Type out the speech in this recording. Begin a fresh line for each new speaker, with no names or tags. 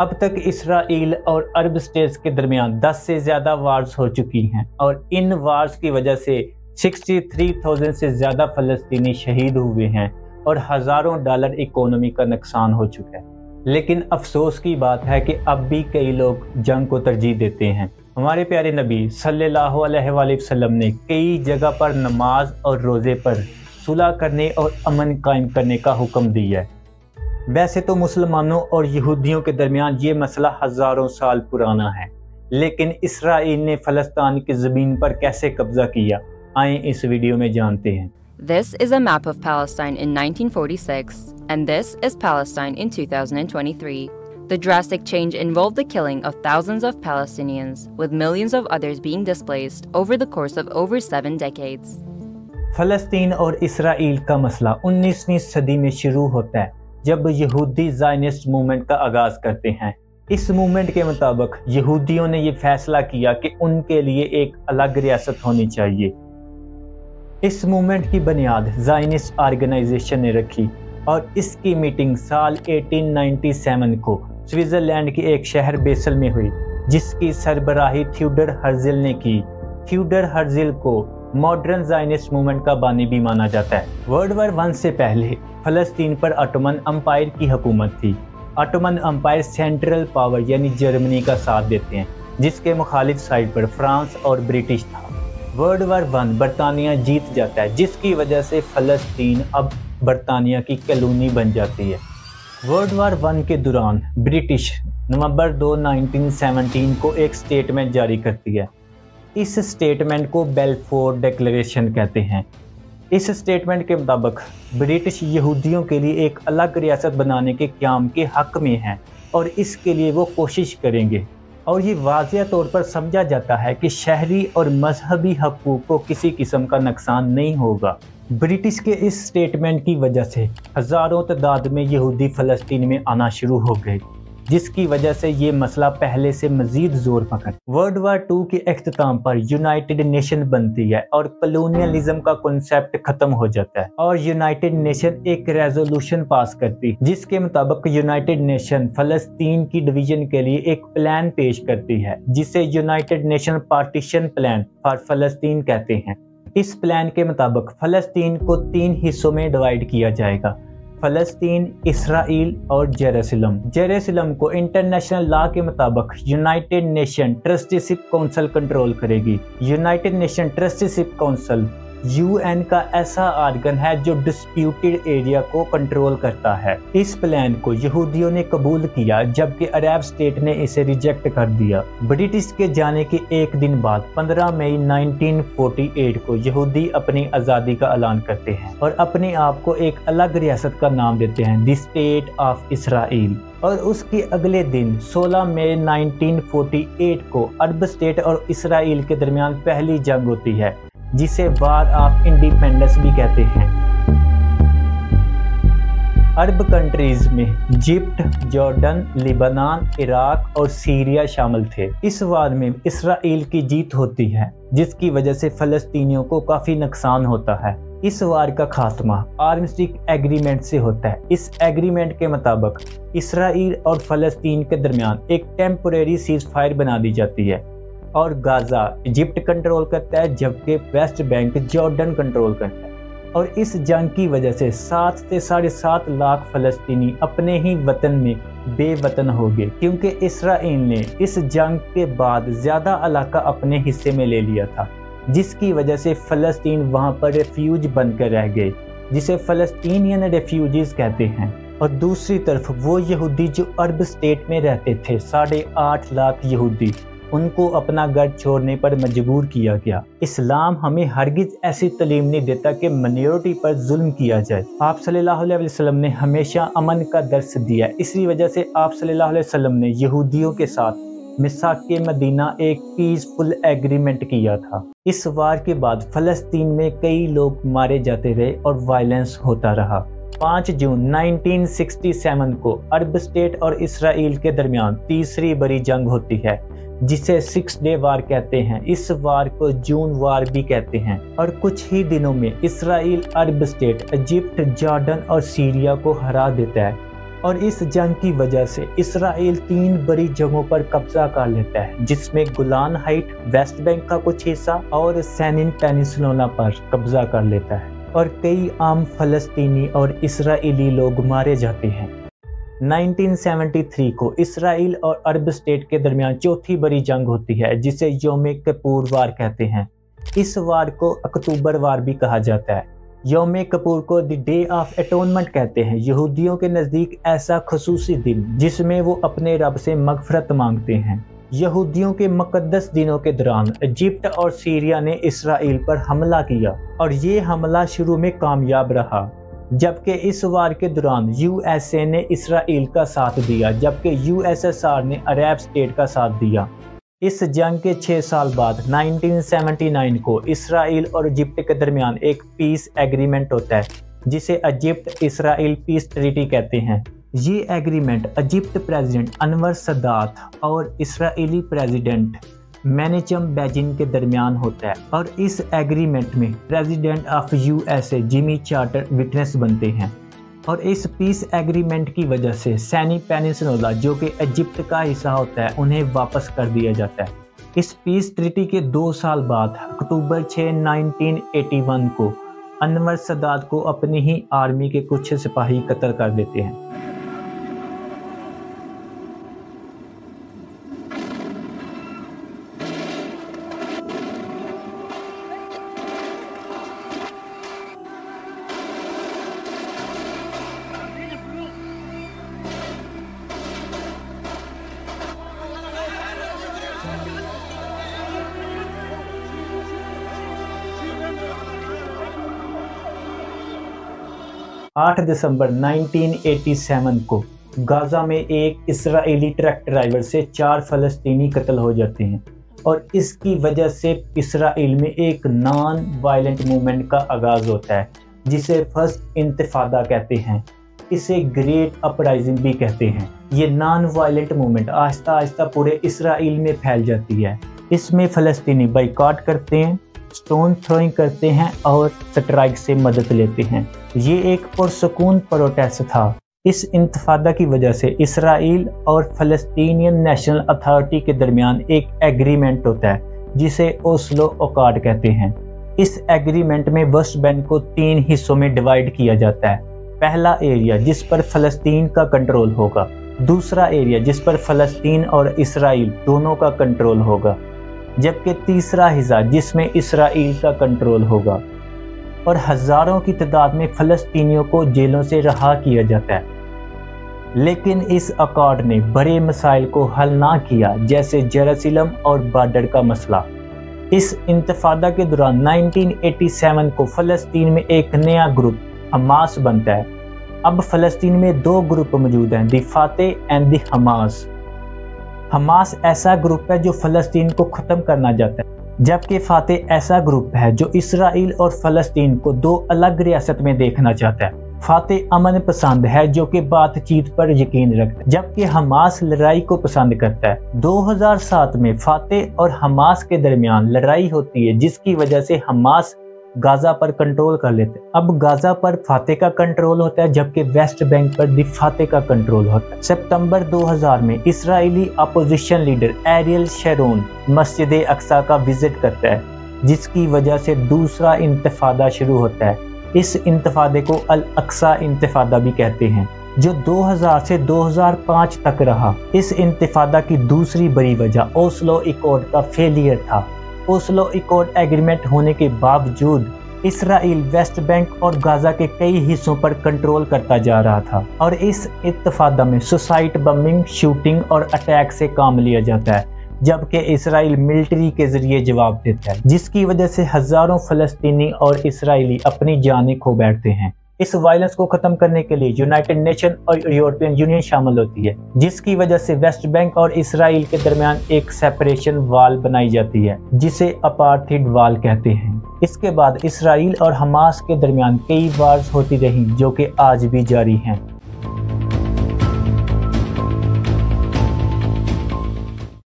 अब तक इसराइल और अरब स्टेट्स के दरमियान 10 से ज़्यादा वार्स हो चुकी हैं और इन वार्स की वजह से 63,000 से ज़्यादा फ़लस्तीनी शहीद हुए हैं और हज़ारों डॉलर इकोनॉमी का नुकसान हो चुका है। लेकिन अफसोस की बात है कि अब भी कई लोग जंग को तरजीह देते हैं। हमारे प्यारे नबी सल्लल्लाहु अलैहि वसल्लम ने कई जगह पर नमाज और रोज़े पर सुलह करने और अमन कायम करने का हुक्म दिया है। वैसे तो मुसलमानों और यहूदियों के दरमियान ये मसला हज़ारों साल पुराना है, लेकिन इसराइल ने फ़लस्तीन की ज़मीन पर कैसे कब्ज़ा किया, आए इस वीडियो में जानते हैं।
This is a map of Palestine in 1946, and this is Palestine in 2023. The drastic change involved the killing of thousands of Palestinians, with millions of others being displaced over the course of over 7 decades.
फ़लस्तीन और Israel का मसला 19वीं सदी में शुरू होता है जब यहूदी ज़ायनिस्ट मूवमेंट का आगाज़ करते हैं। इस मूवमेंट के मुताबिक यहूदियों ने ये फैसला किया कि उनके लिए एक अलग रियासत होनी चाहिए। इस मूवमेंट की बुनियाद ज़ायनिस्ट ऑर्गेनाइजेशन ने रखी और इसकी मीटिंग साल 1897 को स्विट्ज़रलैंड के एक शहर बेसल में हुई, जिसकी सरबराही थियोडर हर्ज़ल ने की। थियोडर हर्ज़ल को मॉडर्न ज़ायनिस्ट मूवमेंट का बानी भी माना जाता है। वर्ल्ड वार 1 से पहले फ़लस्तीन पर ऑटोमन एम्पायर की हुकूमत थी। ऑटोमन एम्पायर सेंट्रल पावर यानी जर्मनी का साथ देते हैं, जिसके मुखालिफ साइड पर फ्रांस और ब्रिटिश था। वर्ल्ड वार 1 बरतानिया जीत जाता है, जिसकी वजह से फ़लस्तीन अब बरतानिया की कॉलोनी बन जाती है। वर्ल्ड वार 1 के दौरान ब्रिटिश नवंबर 2, 1917 को एक स्टेटमेंट जारी करती है। इस स्टेटमेंट को बेलफोर डिक्लेरेशन कहते हैं। इस स्टेटमेंट के मुताबिक ब्रिटिश यहूदियों के लिए एक अलग रियासत बनाने के क़याम के हक़ में हैं और इसके लिए वो कोशिश करेंगे, और ये वाज़िया तौर पर समझा जाता है कि शहरी और मजहबी हकूक़ को किसी किस्म का नुकसान नहीं होगा। ब्रिटिश के इस स्टेटमेंट की वजह से हज़ारों तादाद में यहूदी फ़लस्तीन में आना शुरू हो गए, जिसकी वजह से ये मसला पहले से मज़ीद ज़ोर पकड़। वर्ल्ड वार 2 के अख्ताम पर यूनाइटेड नेशन बनती है और कॉलोनियलिज्म का कॉन्सेप्ट ख़त्म हो जाता है और यूनाइटेड नेशन एक रेजोल्यूशन पास करती, जिसके मुताबिक यूनाइटेड नेशन फ़लस्तीन की डिवीज़न के लिए एक प्लान पेश करती है, जिसे United Nation partition plan for फ़लस्तीन कहते हैं। इस प्लान के मुताबिक फ़लस्तीन को 3 हिस्सों में डिवाइड किया जाएगा: फ़लस्तीन, इसराइल और जेरूसलम। जेरूसलम को इंटरनेशनल लॉ के मुताबिक united nation trusteeship council control करेगी। United nation trusteeship council UN का ऐसा आर्गन है जो डिस्प्यूटेड एरिया को कंट्रोल करता है। इस प्लान को यहूदियों ने कबूल किया, जबकि अरब स्टेट ने इसे रिजेक्ट कर दिया। ब्रिटिश के जाने के एक दिन बाद 15 मई 1948 को यहूदी अपनी आज़ादी का ऐलान करते हैं और अपने आप को एक अलग रियासत का नाम देते हैं, द स्टेट ऑफ इसराइल। और उसके अगले दिन 16 मई 1948 को अरब स्टेट और इसराइल के दरमियान पहली जंग होती है, जिसे वार ऑफ इंडिपेंडेंस भी कहते हैं। अरब कंट्रीज में इजिप्ट, जॉर्डन, लिबानान, इराक और सीरिया शामिल थे। इस वार में इसराइल की जीत होती है, जिसकी वजह से फ़लस्तीनियों को काफ़ी नुकसान होता है। इस वार का खात्मा आर्मिस्टिस एग्रीमेंट से होता है। इस एग्रीमेंट के मुताबिक इसराइल और फ़लस्तीन के दरमियान एक टेम्पोरेरी सीज फायर बना दी जाती है और गाज़ा इजिप्ट कंट्रोल करता है, जबकि वेस्ट बैंक जॉर्डन कंट्रोल करता है। और इस जंग की वजह से 7 से 7.5 लाख फ़लस्तीनी अपने ही वतन में बेवतन हो गए, क्योंकि इसराइल ने इस जंग के बाद ज़्यादा इलाका अपने हिस्से में ले लिया था, जिसकी वजह से फ़लस्तीन वहाँ पर रेफ्यूज बनकर रह गए, जिसे फ़लस्तीनियन रेफ्यूजीज़ कहते हैं। और दूसरी तरफ वो यहूदी जो अरब स्टेट में रहते थे, 8.5 लाख यहूदी, उनको अपना घर छोड़ने पर मजबूर किया गया। इस्लाम हमें हरगिज ऐसी तालीम नहीं देता कि माइनॉरिटी पर जुल्म किया जाए। आप सल्लल्लाहु अलैहि वसल्लम ने हमेशा अमन का दर्स दिया। इसी वजह से आप सल्लल्लाहु अलैहि वसल्लम ने यहूदियों के साथ मिसाके मदीना एक पीसफुल एग्रीमेंट किया था। इस वार के बाद फ़लस्तीन में कई लोग मारे जाते रहे और वायलेंस होता रहा। 5 जून 1967 को अरब स्टेट और इसराइल के दरमियान तीसरी बड़ी जंग होती है, जिसे 6 डे वार कहते हैं। इस वार को जून वार भी कहते हैं। और कुछ ही दिनों में इसराइल अरब स्टेट, इजिप्ट, जॉर्डन और सीरिया को हरा देता है। और इस जंग की वजह से इसराइल 3 बड़ी जगहों पर कब्जा कर लेता है, जिसमें गोलान हाइट, वेस्ट बैंक का कुछ हिस्सा और सैनिन पेनिनसुला पर कब्जा कर लेता है और कई आम फलस्तीनी और इसराइली लोग मारे जाते हैं। 1973 को इसराइल और अरब स्टेट के दरमियान चौथी बड़ी जंग होती है, जिसे यौम किपुर वार कहते हैं। इस वार को अक्टूबर वार भी कहा जाता है। यौम किपुर को द डे ऑफ एटोनमेंट कहते हैं। यहूदियों के नज़दीक ऐसा खुसूसी दिन जिसमें वो अपने रब से मगफरत मांगते हैं। यहूदियों के मुक़द्दस दिनों के दौरान इजिप्ट और सीरिया ने इसराइल पर हमला किया और ये हमला शुरू में कामयाब रहा, जबकि इस वार के दौरान यूएसए ने इसराइल का साथ दिया, जबकि यूएसएसआर ने अरब स्टेट का साथ दिया। इस जंग के 6 साल बाद 1979 को इसराइल और इजिप्ट के दरमियान एक पीस एग्रीमेंट होता है, जिसे इजिप्ट इसराइल पीस ट्रीटी कहते हैं। ये agreement Egypt president Anwar Sadat और इसराइली प्रेसिडेंट मेनेचम बेगिन के दरमियान होता है और इस एग्रीमेंट में president of USA Jimmy charter witness बनते हैं। और इस पीस एग्रीमेंट की वजह से सैनी पेनिनसुला, जो कि इजिप्ट का हिस्सा होता है, उन्हें वापस कर दिया जाता है। इस पीस ट्रीटी के 2 साल बाद अक्टूबर 6, 1981 को अनवर सदात को अपनी ही आर्मी के कुछ सिपाही कत्ल कर देते हैं। आठ दिसंबर 1987 को गाजा में एक इसराइली ट्रक ड्राइवर से 4 फलस्तीनी कत्ल हो जाते हैं और इसकी वजह से इसराइल में एक नॉन वायलेंट मूवमेंट का आगाज़ होता है, जिसे फर्स्ट इंतिफादा कहते हैं। इसे ग्रेट अपराइजिंग भी कहते हैं। ये non violent movement Aahista Aahista पूरे इसराइल में फैल जाती है। इसमें फ़लस्तीनी बाइकआउट करते हैं, स्टोन थ्रोइंग करते हैं और स्ट्राइक से मदद लेते हैं। ये एक पुरसुकून प्रोटेस्ट था। इस इंतफादा की वजह से इसराइल और फ़लस्तीनियन नेशनल अथॉरिटी के दरमियान एक एग्रीमेंट होता है, जिसे ओस्लो अकॉर्ड कहते हैं। इस एग्रीमेंट में वेस्ट बैंक को 3 हिस्सों में डिवाइड किया जाता है। पहला एरिया जिस पर फ़लस्तीन का कंट्रोल होगा, दूसरा एरिया जिस पर फ़लस्तीन और इसराइल दोनों का कंट्रोल होगा, जबकि तीसरा हिस्सा जिसमें इसराइल का कंट्रोल होगा। और हज़ारों की तादाद में फ़लस्तीनियों को जेलों से रहा किया जाता है। लेकिन इस अकॉर्ड ने बड़े मसाइल को हल ना किया, जैसे जेरूसलम और बॉर्डर का मसला। इस इंतफादा के दौरान 1987 को फ़लस्तीन में एक नया ग्रुप हमास बनता है। अब फ़लस्तीन में 2 ग्रुप मौजूद हैं, the Fatah and the Hamas. Hamas ऐसा ग्रुप है जो फ़लस्तीन को ख़त्म करना चाहता है, जबकि फातेह ऐसा ग्रुप है जो इसराइल और फ़लस्तीन को 2 अलग रियासत में देखना चाहता है। फातेह अमन पसंद है, जो कि बातचीत पर यकीन रखता है, जबकि हमास लड़ाई को पसंद करता है। 2007 में फातेह और हमास के दरमियान लड़ाई होती है, जिसकी वजह से हमास गाजा पर कंट्रोल कर लेते हैं। अब गाजा पर फातेह का कंट्रोल होता है, जबकि वेस्ट बैंक पर द फातेह का कंट्रोल होता है। सितंबर 2000 में इसराइली अपोजिशन लीडर एरियल शेरोन मस्जिद अक्सा का विजिट करता है, जिसकी वजह से दूसरा इंतफादा शुरू होता है। इस इंतफादे को अल अक्सा इंतफादा भी कहते हैं, जो 2000 से 2005 तक रहा। इस इंतफादा की दूसरी बड़ी वजह ओस्लो अकॉर्ड का फेलियर था। ओस्लो अकॉर्ड एग्रीमेंट होने के बावजूद इसराइल वेस्ट बैंक और गाजा के कई हिस्सों पर कंट्रोल करता जा रहा था और इस इत्तफादा में सुसाइड बम्बिंग, शूटिंग और अटैक से काम लिया जाता है, जबकि इसराइल मिलिट्री के जरिए जवाब देता है, जिसकी वजह से हजारों फ़लस्तीनी और इसराइली अपनी जानें खो बैठते हैं। इस वायलेंस को खत्म करने के लिए यूनाइटेड नेशन और यूरोपियन यूनियन शामिल होती है, जिसकी वजह से वेस्ट बैंक और इसराइल के दरमियान एक सेपरेशन वाल बनाई जाती है, जिसे अपार्थाइड वाल कहते हैं। इसके बाद इसराइल और हमास के दरमियान कई वार्स होती रही, जो कि आज भी जारी हैं।